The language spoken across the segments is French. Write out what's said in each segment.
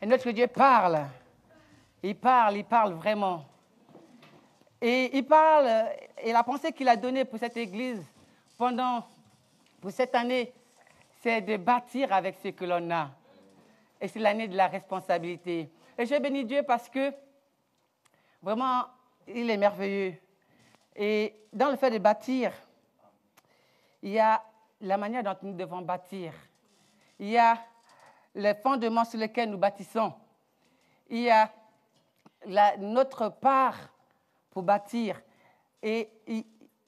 Et notre Dieu parle. Il parle vraiment. Et il parle, et la pensée qu'il a donnée pour cette église pour cette année, c'est de bâtir avec ce que l'on a. Et c'est l'année de la responsabilité. Et je bénis Dieu parce que vraiment, il est merveilleux. Et dans le fait de bâtir, il y a la manière dont nous devons bâtir. Il y a les fondements sur lesquels nous bâtissons. Il y a notre part pour bâtir. Et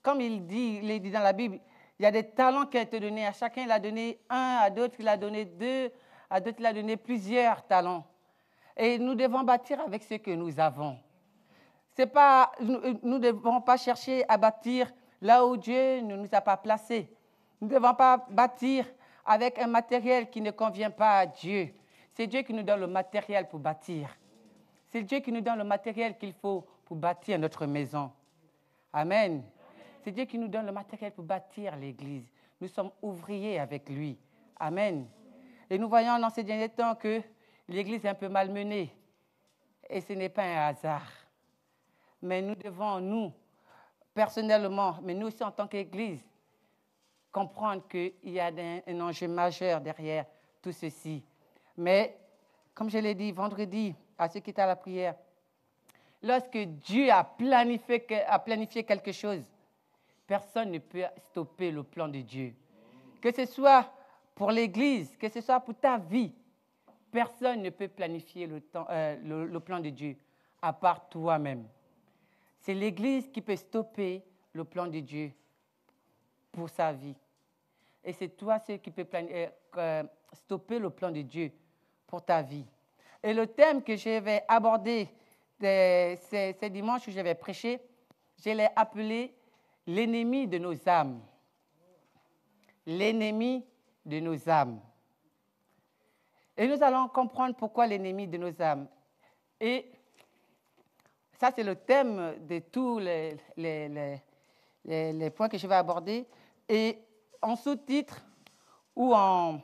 comme il dit dans la Bible, il y a des talents qui ont été donnés. À chacun, il a donné un, à d'autres, il a donné deux, à d'autres, il a donné plusieurs talents. Et nous devons bâtir avec ce que nous avons. Nous ne devons pas chercher à bâtir là où Dieu ne nous a pas placés. Nous ne devons pas bâtir avec un matériel qui ne convient pas à Dieu. C'est Dieu qui nous donne le matériel pour bâtir. C'est Dieu qui nous donne le matériel qu'il faut pour bâtir notre maison. Amen. C'est Dieu qui nous donne le matériel pour bâtir l'église. Nous sommes ouvriers avec lui. Amen. Et nous voyons dans ces derniers temps que l'église est un peu malmenée. Et ce n'est pas un hasard. Mais nous devons, nous, personnellement, mais nous aussi en tant qu'église, comprendre qu'il y a un enjeu majeur derrière tout ceci. Mais, comme je l'ai dit vendredi à ceux qui étaient à la prière, lorsque Dieu a planifié quelque chose, personne ne peut stopper le plan de Dieu. Que ce soit pour l'Église, que ce soit pour ta vie, personne ne peut planifier le plan de Dieu, à part toi-même. C'est l'Église qui peut stopper le plan de Dieu pour sa vie. Et c'est toi qui peut stopper le plan de Dieu pour ta vie. Et le thème que je vais aborder ces dimanches où je vais prêcher, je l'ai appelé « L'ennemi de nos âmes ». L'ennemi de nos âmes. Et nous allons comprendre pourquoi l'ennemi de nos âmes. Et ça, c'est le thème de tous les points que je vais aborder. Et en sous-titre, ou en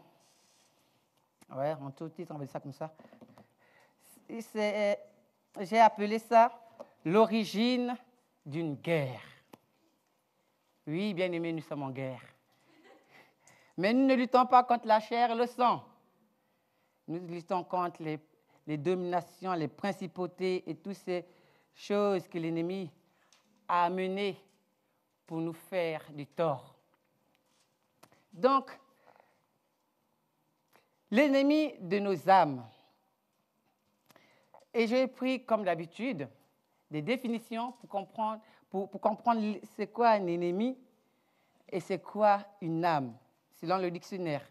sous-titre, on va dire ça comme ça, j'ai appelé ça « L'origine d'une guerre ». Oui, bien aimés, nous sommes en guerre. Mais nous ne luttons pas contre la chair et le sang. Nous luttons contre les dominations, les principautés et toutes ces choses que l'ennemi a amenées pour nous faire du tort. Donc, l'ennemi de nos âmes. Et j'ai pris, comme d'habitude, des définitions pour comprendre c'est quoi un ennemi et c'est quoi une âme, selon le dictionnaire.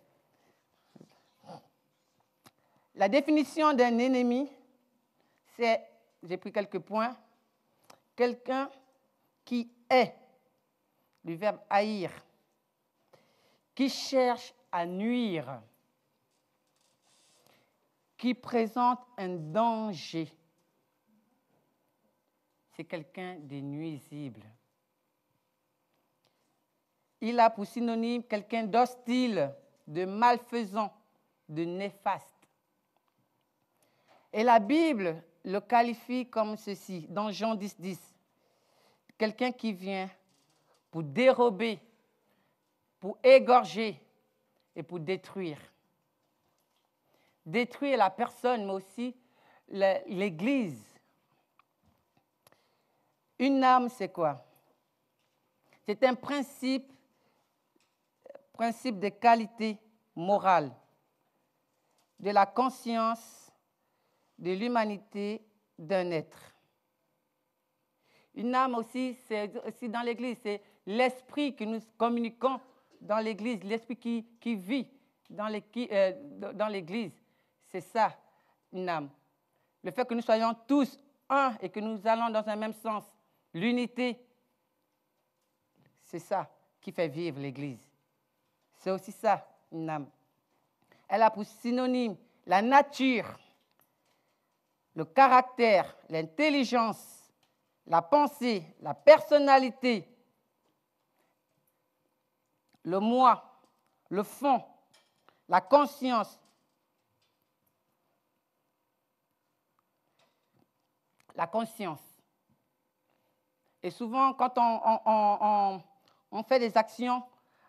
La définition d'un ennemi, c'est, j'ai pris quelques points, quelqu'un qui est, le verbe haïr, qui cherche à nuire, qui présente un danger. C'est quelqu'un de nuisible. Il a pour synonyme quelqu'un d'hostile, de malfaisant, de néfaste. Et la Bible le qualifie comme ceci, dans Jean 10, 10. Quelqu'un qui vient pour dérober, pour égorger et pour détruire. Détruire la personne, mais aussi l'Église. Une âme, c'est quoi? C'est un principe de qualité morale, de la conscience, de l'humanité d'un être. Une âme aussi, c'est aussi dans l'Église, c'est l'esprit que nous communiquons dans l'Église, l'esprit qui vit dans l'Église. C'est ça, une âme. Le fait que nous soyons tous un et que nous allons dans un même sens, l'unité, c'est ça qui fait vivre l'Église. C'est aussi ça, une âme. Elle a pour synonyme la nature, le caractère, l'intelligence, la pensée, la personnalité, le moi, le fond, la conscience, la conscience. Et souvent, quand on fait des actions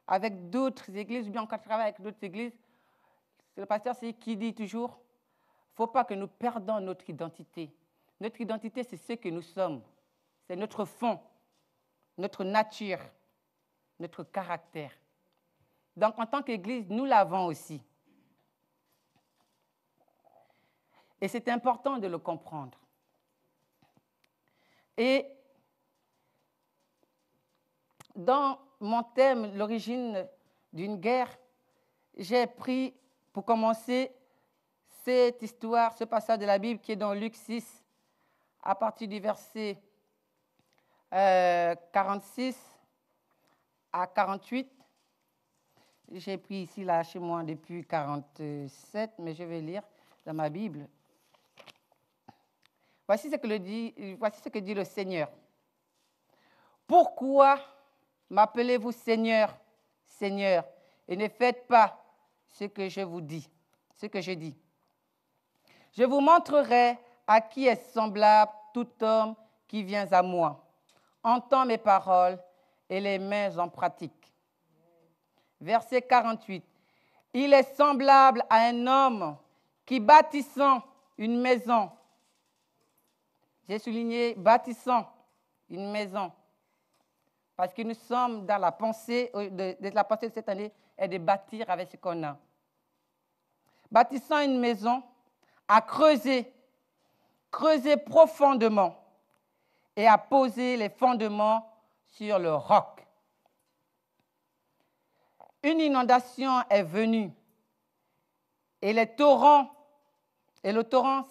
avec d'autres églises, ou bien quand on travaille avec d'autres églises, c'est le pasteur qui dit toujours, il ne faut pas que nous perdons notre identité. Notre identité, c'est ce que nous sommes. C'est notre fond, notre nature, notre caractère. Donc, en tant qu'Église, nous l'avons aussi. Et c'est important de le comprendre. Et dans mon thème, l'origine d'une guerre, j'ai pris, pour commencer, cette histoire, ce passage de la Bible qui est dans Luc 6, à partir du verset 46 à 48. J'ai pris ici, là, chez moi, depuis 47, mais je vais lire dans ma Bible. Voici ce que dit le Seigneur. Pourquoi m'appelez-vous Seigneur, Seigneur, et ne faites pas ce que je vous dis, ce que je dis? Je vous montrerai à qui est semblable tout homme qui vient à moi, entend mes paroles et les met en pratique. Verset 48. Il est semblable à un homme qui, bâtissant une maison, j'ai souligné bâtissant une maison, parce que nous sommes dans la pensée de cette année est de bâtir avec ce qu'on a. Bâtissant une maison, à creuser profondément et à poser les fondements sur le roc. Une inondation est venue et le torrent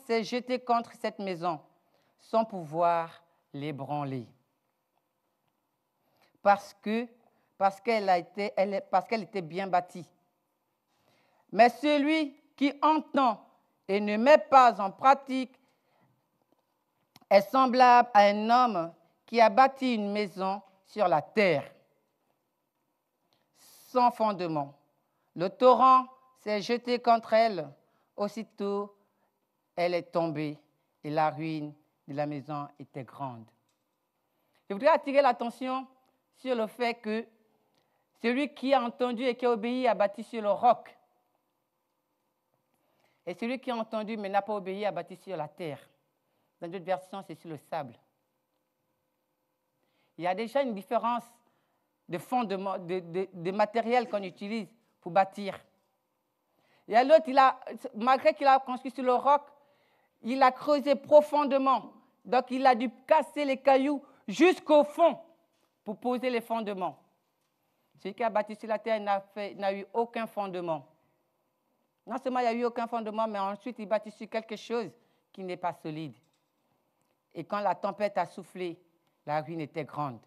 s'est jeté contre cette maison sans pouvoir l'ébranler. Parce qu'elle était bien bâtie. Mais celui qui entend et ne met pas en pratique est semblable à un homme qui a bâti une maison sur la terre, sans fondement. Le torrent s'est jeté contre elle. Aussitôt, elle est tombée et la ruine de la maison était grande. Je voudrais attirer l'attention sur le fait que celui qui a entendu et qui a obéi a bâti sur le roc. Et celui qui a entendu mais n'a pas obéi a bâti sur la terre. Dans d'autres versions, c'est sur le sable. Il y a déjà une différence de fondement, de matériel qu'on utilise pour bâtir. Et l'autre, malgré qu'il a construit sur le roc, il a creusé profondément. Donc, il a dû casser les cailloux jusqu'au fond pour poser les fondements. Celui qui a bâti sur la terre n'a eu aucun fondement. Non seulement il n'y a eu aucun fondement, mais ensuite il bâtit sur quelque chose qui n'est pas solide. Et quand la tempête a soufflé, la ruine était grande.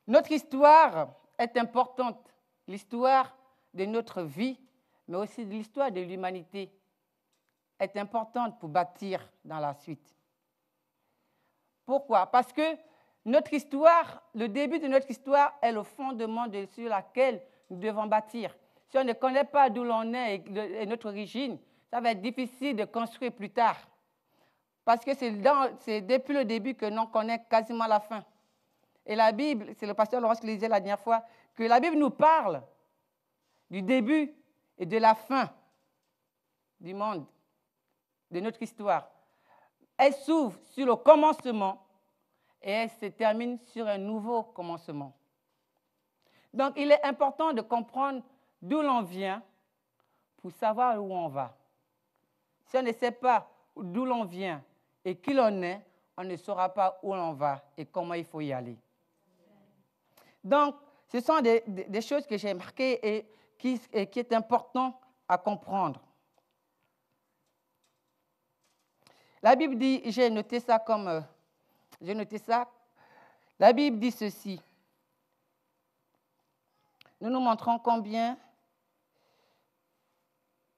Notre histoire est importante, l'histoire de notre vie, mais aussi l'histoire de l'humanité est importante pour bâtir dans la suite. Pourquoi? Parce que notre histoire, le début de notre histoire est le fondement sur lequel nous devons bâtir. Si on ne connaît pas d'où l'on est et notre origine, ça va être difficile de construire plus tard. Parce que c'est depuis le début que l'on connaît quasiment la fin. Et la Bible, c'est le pasteur Laurence qui le disait la dernière fois, que la Bible nous parle du début et de la fin du monde, de notre histoire. Elle s'ouvre sur le commencement et elle se termine sur un nouveau commencement. Donc, il est important de comprendre d'où l'on vient pour savoir où on va. Si on ne sait pas d'où l'on vient et qui l'on est, on ne saura pas où l'on va et comment il faut y aller. Donc, ce sont des choses que j'ai marquées et qui est important à comprendre. La Bible dit, j'ai noté ça. La Bible dit ceci. Nous nous montrons combien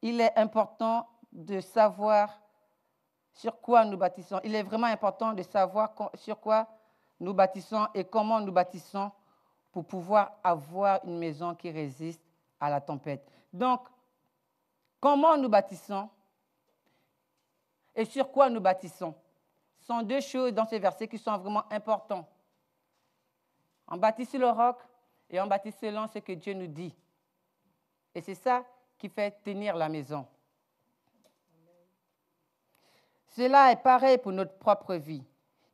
il est important de savoir sur quoi nous bâtissons. Il est vraiment important de savoir sur quoi nous bâtissons et comment nous bâtissons pour pouvoir avoir une maison qui résiste à la tempête. Donc, comment nous bâtissons? et sur quoi nous bâtissons. Ce sont deux choses dans ces versets qui sont vraiment importants. On bâtit sur le roc et on bâtit selon ce que Dieu nous dit. Et c'est ça qui fait tenir la maison. Cela est pareil pour notre propre vie.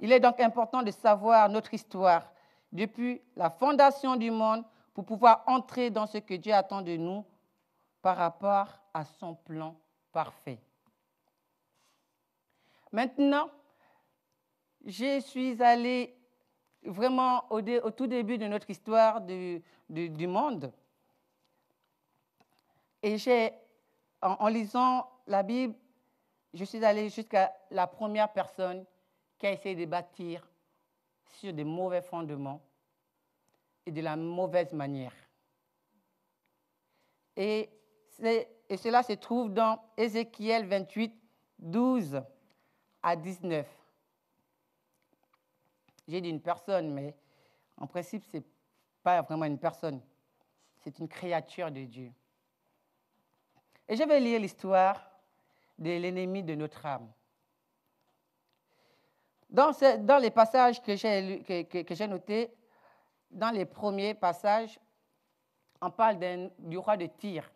Il est donc important de savoir notre histoire depuis la fondation du monde pour pouvoir entrer dans ce que Dieu attend de nous par rapport à son plan parfait. Maintenant, je suis allée vraiment au tout début de notre histoire du monde. Et en lisant la Bible, je suis allée jusqu'à la première personne qui a essayé de bâtir sur des mauvais fondements et de la mauvaise manière. Et cela se trouve dans Ézéchiel 28, 12 à 19. J'ai dit une personne, mais en principe, ce n'est pas vraiment une personne. C'est une créature de Dieu. Et je vais lire l'histoire de l'ennemi de notre âme. Dans les passages que j'ai notés, dans les premiers passages, on parle du roi de Tyr.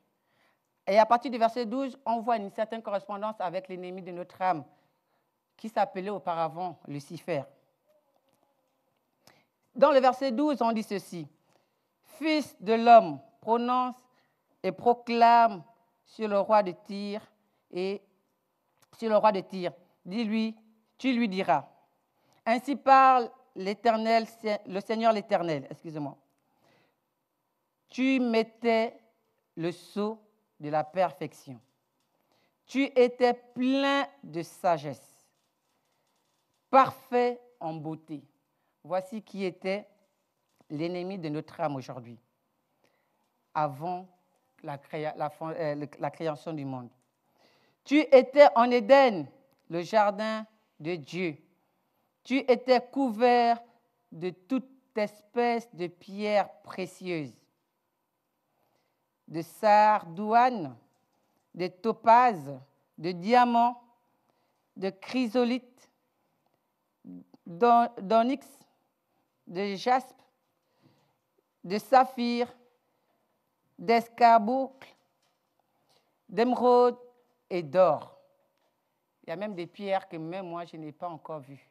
Et à partir du verset 12, on voit une certaine correspondance avec l'ennemi de notre âme, qui s'appelait auparavant Lucifer. Dans le verset 12, on dit ceci. « Fils de l'homme, prononce et proclame sur le roi de Tyr et sur le roi de Tyr. Dis-lui, tu lui diras. Ainsi parle l'Éternel, le Seigneur l'Éternel, excusez-moi. Tu mettais le sceau de la perfection. Tu étais plein de sagesse, parfait en beauté. » Voici qui était l'ennemi de notre âme aujourd'hui, avant la création du monde. Tu étais en Éden, le jardin de Dieu. Tu étais couvert de toute espèce de pierres précieuses, de sardoine, de topaze, de diamants, de chrysolite, d'onyx, de jaspe, de saphir, d'escarboucle, d'émeraude et d'or. Il y a même des pierres que même moi, je n'ai pas encore vues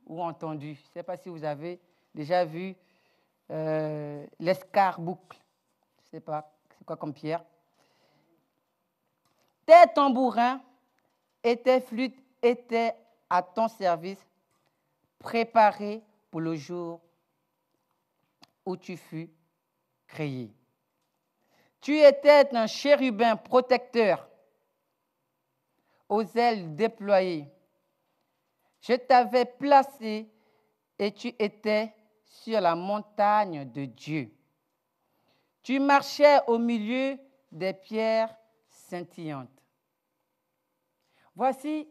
ou entendues. Je ne sais pas si vous avez déjà vu l'escarboucle. Je ne sais pas, c'est quoi comme pierre. Tes tambourins et tes flûtes étaient à ton service, préparés pour le jour où tu fus créé. Tu étais un chérubin protecteur aux ailes déployées. Je t'avais placé et tu étais sur la montagne de Dieu. Tu marchais au milieu des pierres scintillantes. Voici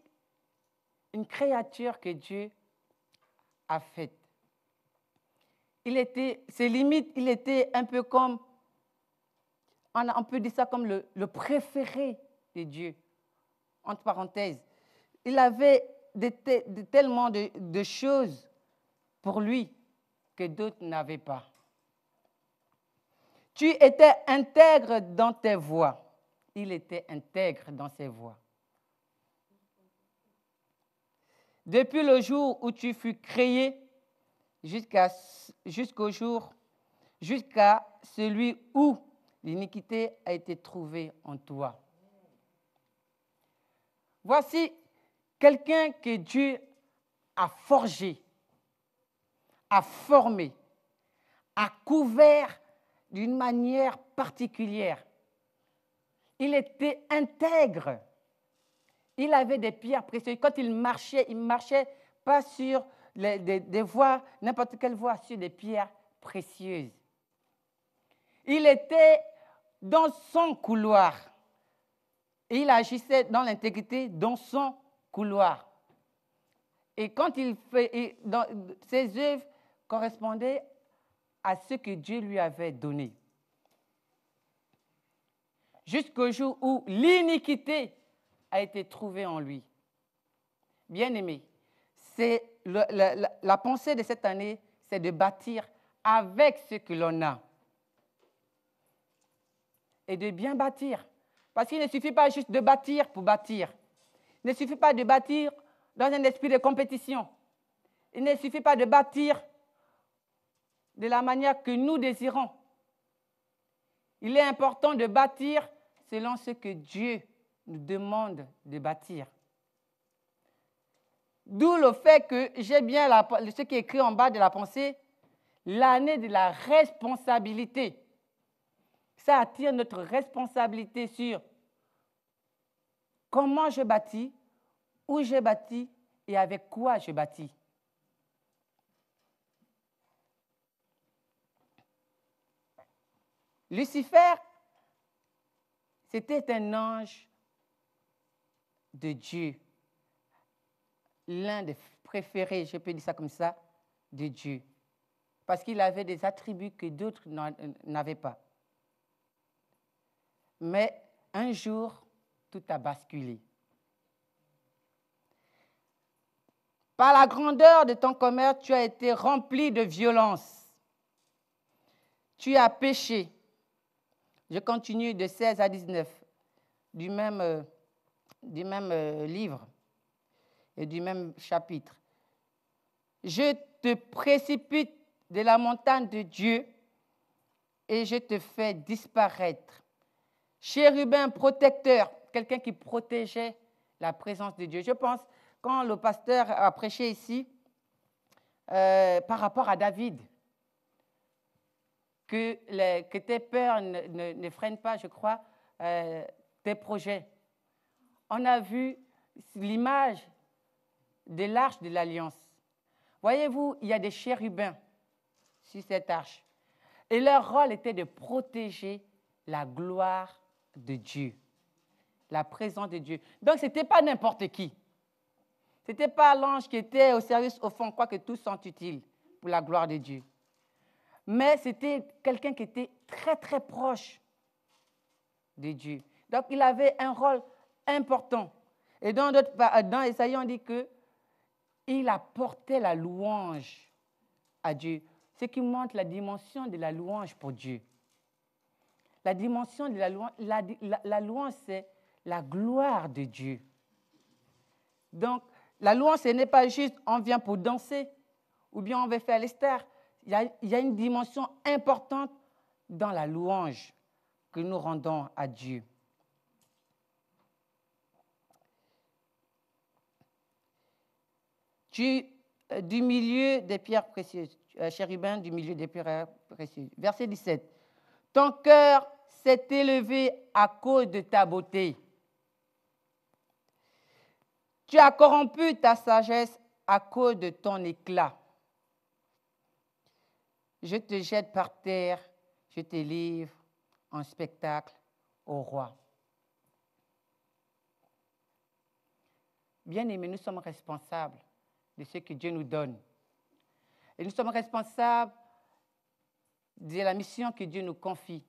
une créature que Dieu a faite. Ses limites, il était un peu comme, on peut dire ça comme le préféré de Dieu, entre parenthèses. Il avait tellement de choses pour lui que d'autres n'avaient pas. Tu étais intègre dans tes voies. Il était intègre dans ses voies. Depuis le jour où tu fus créé jusqu'au jour, jusqu'à celui où l'iniquité a été trouvée en toi. Voici quelqu'un que Dieu a forgé, a formé, a couvert d'une manière particulière. Il était intègre. Il avait des pierres précieuses. Quand il marchait pas sur des voies, n'importe quelle voie, sur des pierres précieuses. Il était dans son couloir. Et il agissait dans l'intégrité dans son couloir. Et quand ses œuvres correspondaient à ce que Dieu lui avait donné. Jusqu'au jour où l'iniquité a été trouvée en lui. Bien-aimés, c'est la pensée de cette année, c'est de bâtir avec ce que l'on a. Et de bien bâtir. Parce qu'il ne suffit pas juste de bâtir pour bâtir. Il ne suffit pas de bâtir dans un esprit de compétition. Il ne suffit pas de bâtir de la manière que nous désirons. Il est important de bâtir selon ce que Dieu nous demande de bâtir. D'où le fait que j'ai bien ce qui est écrit en bas de la pensée, l'année de la responsabilité. Ça attire notre responsabilité sur comment je bâtis, où je bâtis et avec quoi je bâtis. Lucifer, c'était un ange de Dieu, l'un des préférés, je peux dire ça comme ça, de Dieu, parce qu'il avait des attributs que d'autres n'avaient pas. Mais un jour, tout a basculé. Par la grandeur de ton commerce, tu as été rempli de violence. Tu as péché. Je continue de 16 à 19 du même livre et du même chapitre. Je te précipite de la montagne de Dieu et je te fais disparaître. Chérubin protecteur, quelqu'un qui protégeait la présence de Dieu. Je pense, quand le pasteur a prêché ici, par rapport à David, que tes peurs ne freinent pas, je crois, tes projets. On a vu l'image de l'arche de l'Alliance. Voyez-vous, il y a des chérubins sur cette arche. Et leur rôle était de protéger la gloire de Dieu, la présence de Dieu. Donc, ce n'était pas n'importe qui. Ce n'était pas l'ange qui était au service au fond, quoique tous sont utiles pour la gloire de Dieu. Mais c'était quelqu'un qui était très, très proche de Dieu. Donc, il avait un rôle important. Et dans Ésaïe, on dit qu'il apportait la louange à Dieu, ce qui montre la dimension de la louange pour Dieu. La dimension de la louange, c'est la gloire de Dieu. Donc, la louange, ce n'est pas juste on vient pour danser ou bien on veut faire les stars. Il y a une dimension importante dans la louange que nous rendons à Dieu. Du milieu des pierres précieuses, chérubin du milieu des pierres précieuses. Verset 17. Ton cœur s'est élevé à cause de ta beauté. Tu as corrompu ta sagesse à cause de ton éclat. Je te jette par terre, je te livre en spectacle au roi. Bien-aimés, nous sommes responsables de ce que Dieu nous donne. Et nous sommes responsables de la mission que Dieu nous confie.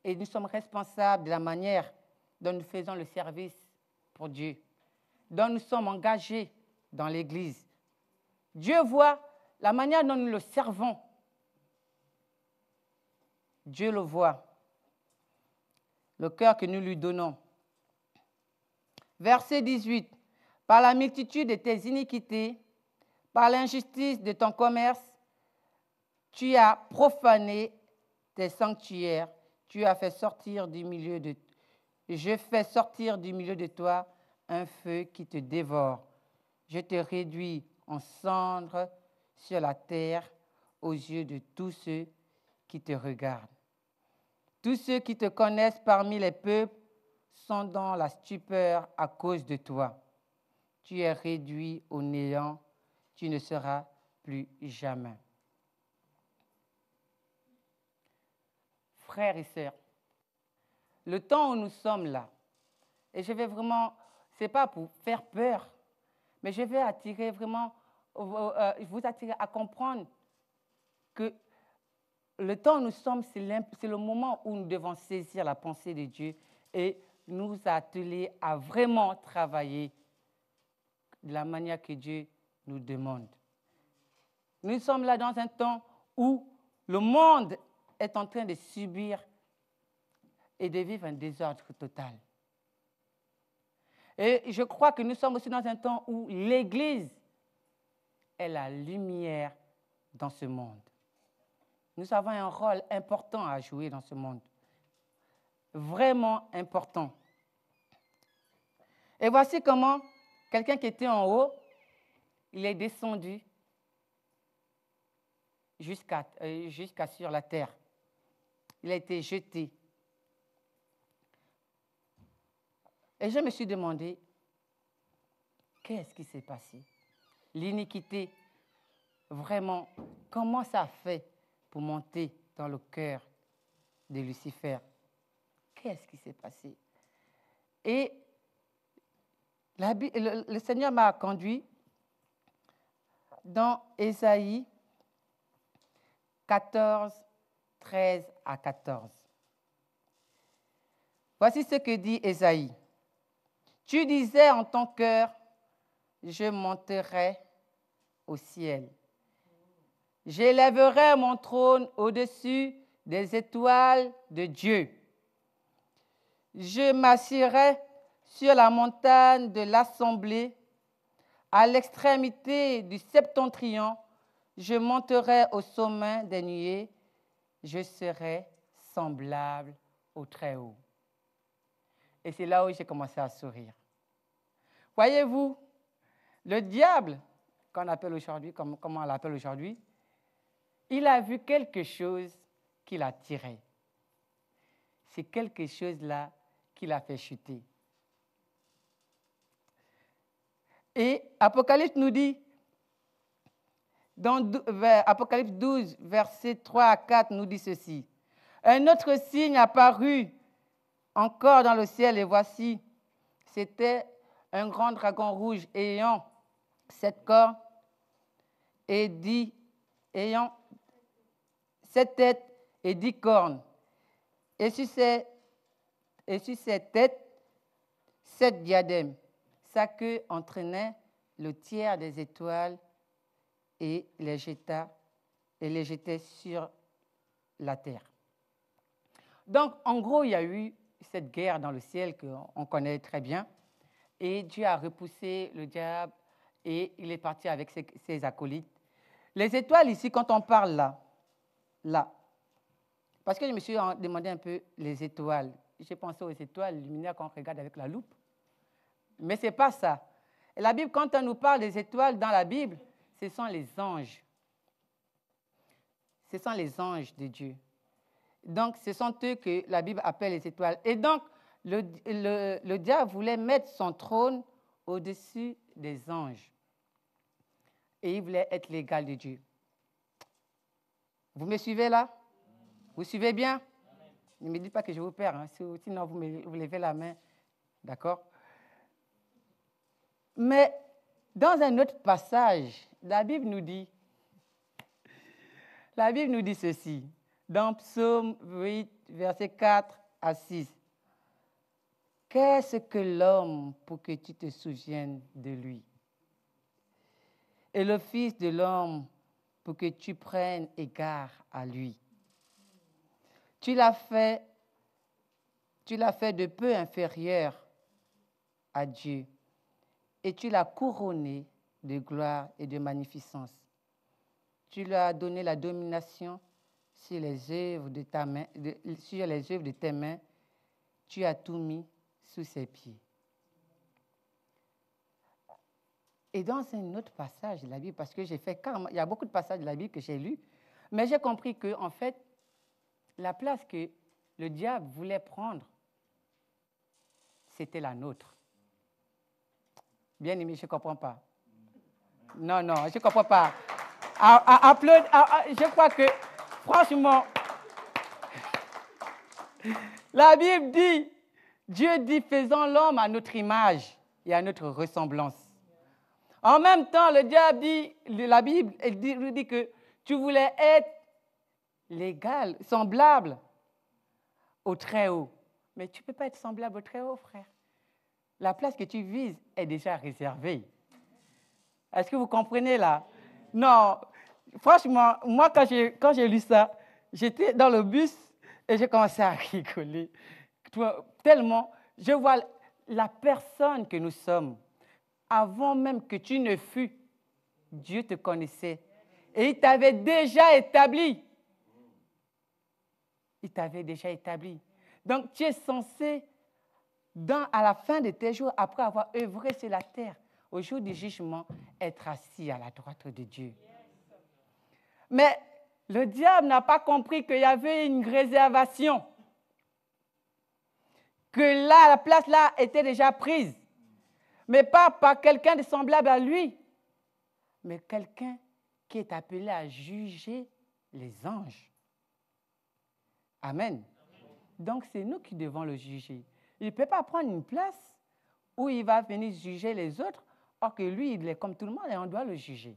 Et nous sommes responsables de la manière dont nous faisons le service pour Dieu, dont nous sommes engagés dans l'Église. Dieu voit la manière dont nous le servons. Dieu le voit, le cœur que nous lui donnons. Verset 18. Par la multitude de tes iniquités, par l'injustice de ton commerce, tu as profané tes sanctuaires. Tu as fait sortir du milieu de... Je fais sortir du milieu de toi un feu qui te dévore. Je te réduis en cendres sur la terre aux yeux de tous ceux qui te regardent. Tous ceux qui te connaissent parmi les peuples sont dans la stupeur à cause de toi. Tu es réduit au néant, tu ne seras plus jamais. Frères et sœurs, le temps où nous sommes là, et je vais vraiment, ce n'est pas pour faire peur, mais je vais attirer vraiment, vous attirer à comprendre que le temps où nous sommes, c'est le moment où nous devons saisir la pensée de Dieu et nous atteler à vraiment travailler de la manière que Dieu nous demande. Nous sommes là dans un temps où le monde est en train de subir et de vivre un désordre total. Et je crois que nous sommes aussi dans un temps où l'Église est la lumière dans ce monde. Nous avons un rôle important à jouer dans ce monde. Vraiment important. Et voici comment quelqu'un qui était en haut, il est descendu jusqu'à sur la terre. Il a été jeté. Et je me suis demandé, qu'est-ce qui s'est passé? L'iniquité, vraiment, comment ça a fait pour monter dans le cœur de Lucifer? Qu'est-ce qui s'est passé? Et le Seigneur m'a conduit dans Ésaïe 14, 13 à 14. Voici ce que dit Ésaïe. Tu disais en ton cœur, je monterai au ciel. J'élèverai mon trône au-dessus des étoiles de Dieu. Je m'assirai sur la montagne de l'assemblée, à l'extrémité du septentrion. Je monterai au sommet des nuées. Je serai semblable au Très-Haut. Et c'est là où j'ai commencé à sourire. Voyez-vous, le diable, qu'on appelle aujourd'hui, comment on l'appelle aujourd'hui, il a vu quelque chose qui l'a tiré. C'est quelque chose-là qui l'a fait chuter. Et Apocalypse nous dit, dans Apocalypse 12, versets 3 à 4, nous dit ceci. Un autre signe apparut encore dans le ciel, et voici, c'était un grand dragon rouge ayant 7 cornes ayant 7 têtes et 10 cornes. Et sur ces têtes, 7 diadèmes. Sa queue entraînait le tiers des étoiles et les jetait sur la terre. Donc, en gros, il y a eu cette guerre dans le ciel qu'on connaît très bien. Et Dieu a repoussé le diable et il est parti avec ses acolytes. Les étoiles ici, quand on parle là, parce que je me suis demandé un peu les étoiles. J'ai pensé aux étoiles luminaires qu'on regarde avec la loupe. Mais ce n'est pas ça. Et la Bible, quand elle nous parle des étoiles dans la Bible, ce sont les anges. Ce sont les anges de Dieu. Donc, ce sont eux que la Bible appelle les étoiles. Et donc, le diable voulait mettre son trône au-dessus des anges. Et il voulait être l'égal de Dieu. Vous me suivez là? Vous suivez bien? Ne me dites pas que je vous perds, hein. Sinon vous levez la main. D'accord? Mais dans un autre passage, la Bible nous dit ceci, dans Psaume 8, versets 4 à 6. Qu'est-ce que l'homme pour que tu te souviennes de lui? Et le Fils de l'homme pour que tu prennes égard à lui. Tu l'as fait de peu inférieur à Dieu et tu l'as couronné de gloire et de magnificence. Tu lui as donné la domination sur les œuvres de tes mains. Tu as tout mis sous ses pieds. Et dans un autre passage de la Bible, parce que il y a beaucoup de passages de la Bible que j'ai lus, mais j'ai compris que, en fait, la place que le diable voulait prendre, c'était la nôtre. Bien aimé, je ne comprends pas. Non, je ne comprends pas. Je crois que, franchement, la Bible dit, Dieu dit, faisons l'homme à notre image et à notre ressemblance. En même temps, le diable dit, la Bible nous dit que tu voulais être l'égal, semblable au Très-Haut. Mais tu ne peux pas être semblable au Très-Haut, frère. La place que tu vises est déjà réservée. Est-ce que vous comprenez là? Non, franchement, moi, quand j'ai lu ça, j'étais dans le bus et j'ai commencé à rigoler. Tellement, je vois la personne que nous sommes. Avant même que tu ne fus, Dieu te connaissait. Et il t'avait déjà établi. Il t'avait déjà établi. Donc, tu es censé, à la fin de tes jours, après avoir œuvré sur la terre, au jour du jugement, être assis à la droite de Dieu. Mais le diable n'a pas compris qu'il y avait une réservation. Que là, la place là était déjà prise. Mais pas par quelqu'un de semblable à lui, mais quelqu'un qui est appelé à juger les anges. Amen. Donc, c'est nous qui devons le juger. Il ne peut pas prendre une place où il va venir juger les autres, or que lui, il est comme tout le monde et on doit le juger.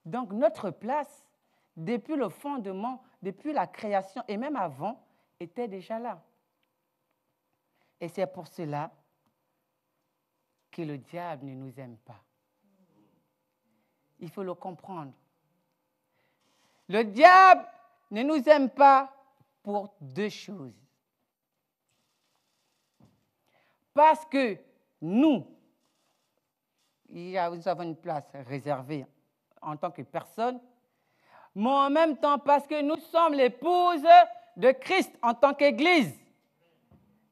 Donc, notre place, depuis le fondement, depuis la création et même avant, était déjà là. Et c'est pour cela que le diable ne nous aime pas. Il faut le comprendre. Le diable ne nous aime pas pour deux choses. Parce que nous avons une place réservée en tant que personne, mais en même temps parce que nous sommes l'épouse de Christ en tant qu'Église.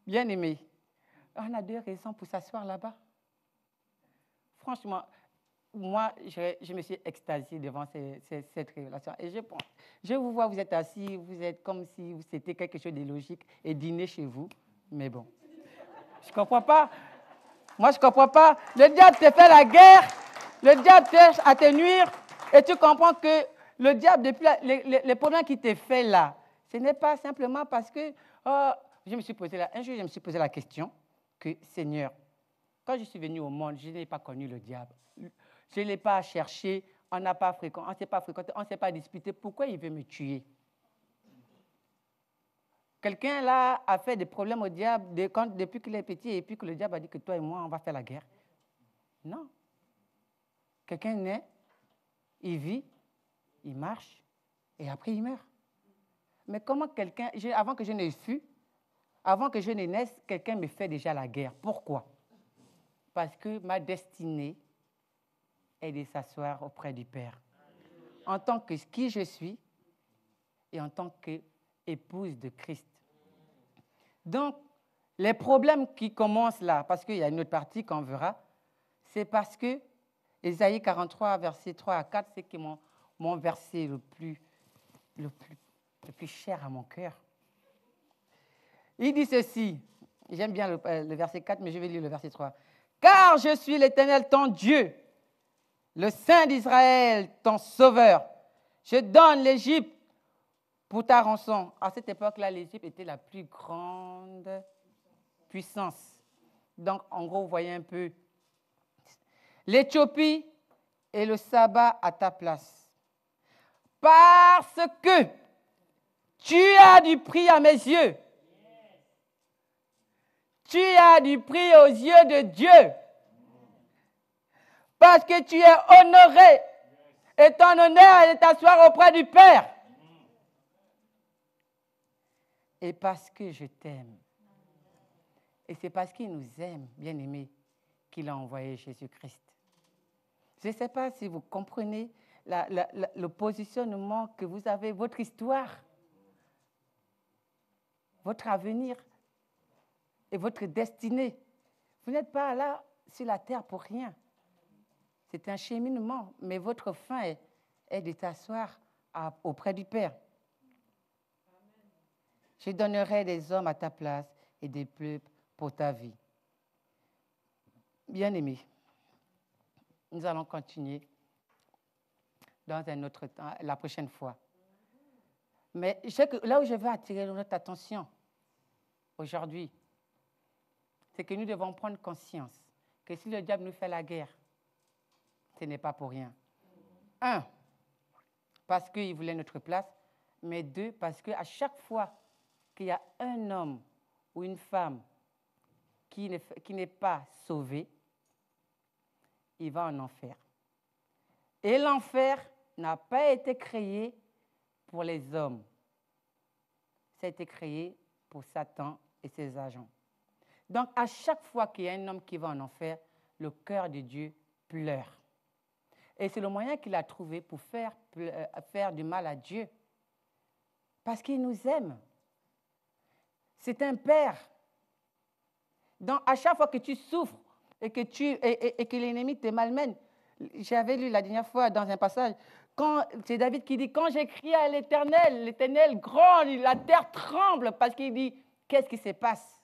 Bien-aimés, on a deux raisons pour s'asseoir là-bas. Franchement, moi, je me suis extasiée devant cette révélation. Et je vous vois, vous êtes assis, vous êtes comme si c'était quelque chose de logique et dîner chez vous. Mais bon, je ne comprends pas. Moi, je ne comprends pas. Le diable te fait la guerre, le diable cherche à te nuire, et tu comprends que le diable, depuis les problèmes qu'il te fait là, ce n'est pas simplement parce que un jour, je me suis posé la question que, Seigneur, quand je suis venu au monde, je n'ai pas connu le diable. Je ne l'ai pas cherché, on ne s'est pas fréquenté, on ne s'est pas disputé. Pourquoi il veut me tuer? Quelqu'un là a fait des problèmes au diable depuis qu'il est petit et puis que le diable a dit que toi et moi, on va faire la guerre. Non. Quelqu'un naît, il vit, il marche et après il meurt. Mais comment quelqu'un, avant que je ne fût, avant que je ne naisse, quelqu'un me fait déjà la guerre. Pourquoi? Parce que ma destinée est de s'asseoir auprès du Père. En tant que qui je suis et en tant qu'épouse de Christ. Donc, les problèmes qui commencent là, parce qu'il y a une autre partie qu'on verra, c'est parce que Ésaïe 43, versets 3 à 4, c'est mon verset le plus cher à mon cœur. Il dit ceci, j'aime bien le verset 4, mais je vais lire le verset 3. « Car je suis l'Éternel, ton Dieu, le Saint d'Israël, ton Sauveur. Je donne l'Égypte pour ta rançon. » À cette époque-là, l'Égypte était la plus grande puissance. Donc, en gros, vous voyez un peu l'Éthiopie et le sabbat à ta place. Parce que tu as du prix à mes yeux. Tu as du prix aux yeux de Dieu. Parce que tu es honoré. Et ton honneur est de t'asseoir auprès du Père. Et parce que je t'aime. Et c'est parce qu'il nous aime, bien-aimés, qu'il a envoyé Jésus-Christ. Je ne sais pas si vous comprenez le positionnement que vous avez, votre histoire, votre avenir et votre destinée. Vous n'êtes pas là sur la terre pour rien. C'est un cheminement, mais votre fin est de t'asseoir auprès du Père. Je donnerai des hommes à ta place et des peuples pour ta vie. Bien-aimés, nous allons continuer dans un autre temps, la prochaine fois. Mais je sais que là où je veux attirer notre attention aujourd'hui, c'est que nous devons prendre conscience que si le diable nous fait la guerre, ce n'est pas pour rien. 1, parce qu'il voulait notre place, mais 2, parce qu'à chaque fois qu'il y a un homme ou une femme qui n'est pas sauvé, il va en enfer. Et l'enfer n'a pas été créé pour les hommes. Ça a été créé pour Satan et ses agents. Donc, à chaque fois qu'il y a un homme qui va en enfer, le cœur de Dieu pleure. Et c'est le moyen qu'il a trouvé pour faire du mal à Dieu. Parce qu'il nous aime. C'est un père. Donc, à chaque fois que tu souffres et que l'ennemi te malmène, j'avais lu la dernière fois dans un passage, c'est David qui dit, quand j'ai crié à l'Éternel, l'Éternel gronde, la terre tremble, parce qu'il dit, qu'est-ce qui se passe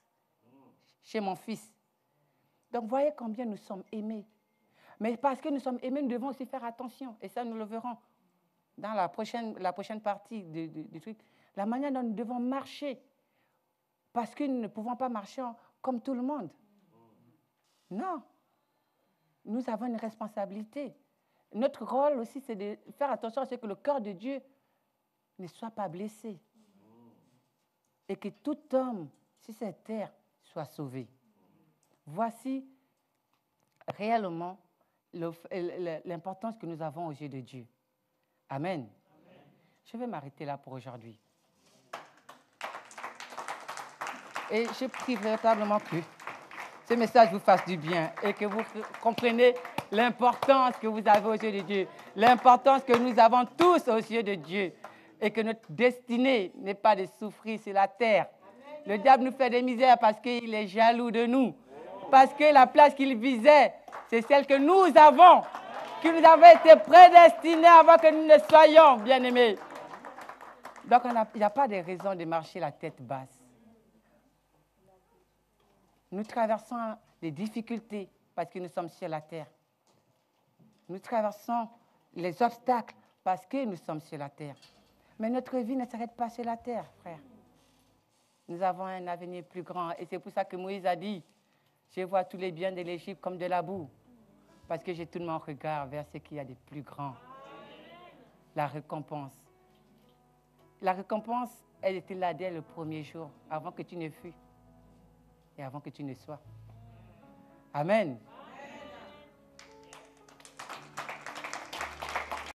chez mon fils? Donc, voyez combien nous sommes aimés. Mais parce que nous sommes aimés, nous devons aussi faire attention. Et ça, nous le verrons dans la prochaine partie du truc. La manière dont nous devons marcher. Parce que nous ne pouvons pas marcher comme tout le monde. Non. Nous avons une responsabilité. Notre rôle aussi, c'est de faire attention à ce que le cœur de Dieu ne soit pas blessé. Et que tout homme sur cette terre soit sauvé. Voici réellement l'importance que nous avons aux yeux de Dieu. Amen. Amen. Je vais m'arrêter là pour aujourd'hui. Et je prie véritablement que ce message vous fasse du bien et que vous compreniez l'importance que vous avez aux yeux de Dieu, l'importance que nous avons tous aux yeux de Dieu et que notre destinée n'est pas de souffrir sur la terre. Le diable nous fait des misères parce qu'il est jaloux de nous, parce que la place qu'il visait, c'est celle que nous avons, qui nous avait été prédestinée avant que nous ne soyons bien-aimés. Donc, il n'y a pas de raison de marcher la tête basse. Nous traversons les difficultés parce que nous sommes sur la terre. Nous traversons les obstacles parce que nous sommes sur la terre. Mais notre vie ne s'arrête pas sur la terre, frère. Nous avons un avenir plus grand. Et c'est pour ça que Moïse a dit, je vois tous les biens de l'Égypte comme de la boue. Parce que j'ai tout mon regard vers ce qu'il y a de plus grand. La récompense. La récompense, elle était là dès le premier jour, avant que tu ne fus et avant que tu ne sois. Amen.